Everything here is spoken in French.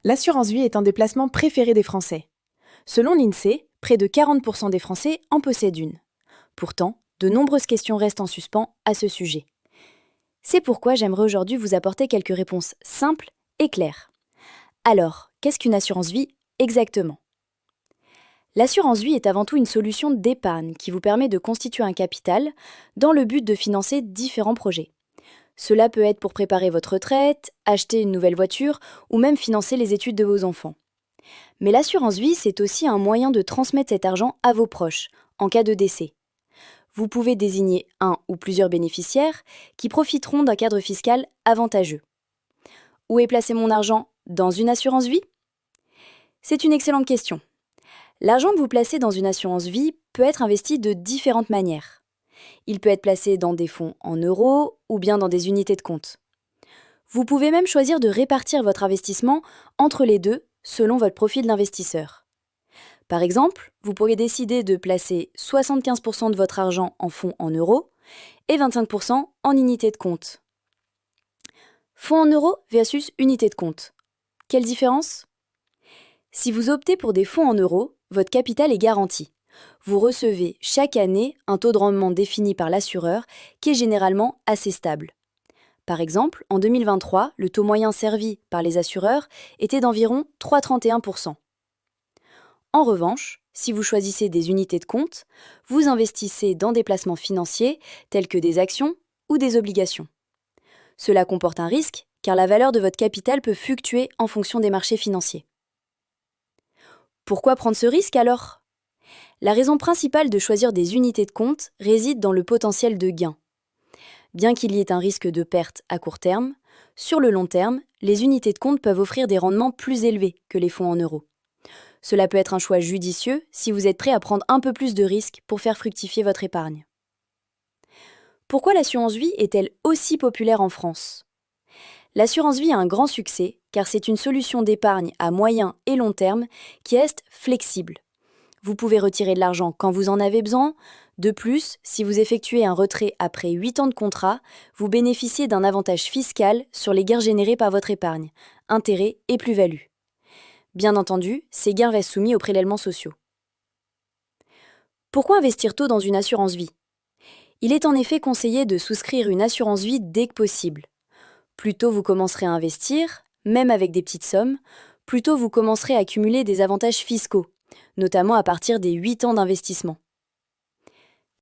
L'assurance vie est un des placements préférés des Français. Selon l'INSEE, près de 40% des Français en possèdent une. Pourtant, de nombreuses questions restent en suspens à ce sujet. C'est pourquoi j'aimerais aujourd'hui vous apporter quelques réponses simples et claires. Alors, qu'est-ce qu'une assurance vie exactement? L'assurance vie est avant tout une solution d'épargne qui vous permet de constituer un capital dans le but de financer différents projets. Cela peut être pour préparer votre retraite, acheter une nouvelle voiture ou même financer les études de vos enfants. Mais l'assurance vie, c'est aussi un moyen de transmettre cet argent à vos proches en cas de décès. Vous pouvez désigner un ou plusieurs bénéficiaires qui profiteront d'un cadre fiscal avantageux. Où est placé mon argent? Dans une assurance vie? C'est une excellente question. L'argent que vous placez dans une assurance vie peut être investi de différentes manières. Il peut être placé dans des fonds en euros ou bien dans des unités de compte. Vous pouvez même choisir de répartir votre investissement entre les deux selon votre profil d'investisseur. Par exemple, vous pourriez décider de placer 75% de votre argent en fonds en euros et 25% en unités de compte. Fonds en euros versus unité de compte. Quelle différence? Si vous optez pour des fonds en euros, votre capital est garanti. Vous recevez chaque année un taux de rendement défini par l'assureur qui est généralement assez stable. Par exemple, en 2023, le taux moyen servi par les assureurs était d'environ 3,31%. En revanche, si vous choisissez des unités de compte, vous investissez dans des placements financiers tels que des actions ou des obligations. Cela comporte un risque car la valeur de votre capital peut fluctuer en fonction des marchés financiers. Pourquoi prendre ce risque alors? La raison principale de choisir des unités de compte réside dans le potentiel de gain. Bien qu'il y ait un risque de perte à court terme, sur le long terme, les unités de compte peuvent offrir des rendements plus élevés que les fonds en euros. Cela peut être un choix judicieux si vous êtes prêt à prendre un peu plus de risques pour faire fructifier votre épargne. Pourquoi l'assurance vie est-elle aussi populaire en France? L'assurance vie a un grand succès car c'est une solution d'épargne à moyen et long terme qui reste flexible. Vous pouvez retirer de l'argent quand vous en avez besoin. De plus, si vous effectuez un retrait après 8 ans de contrat, vous bénéficiez d'un avantage fiscal sur les gains générés par votre épargne, intérêts et plus-value. Bien entendu, ces gains restent soumis aux prélèvements sociaux. Pourquoi investir tôt dans une assurance vie? Il est en effet conseillé de souscrire une assurance vie dès que possible. Plus tôt vous commencerez à investir, même avec des petites sommes, plus tôt vous commencerez à accumuler des avantages fiscaux, notamment à partir des 8 ans d'investissement.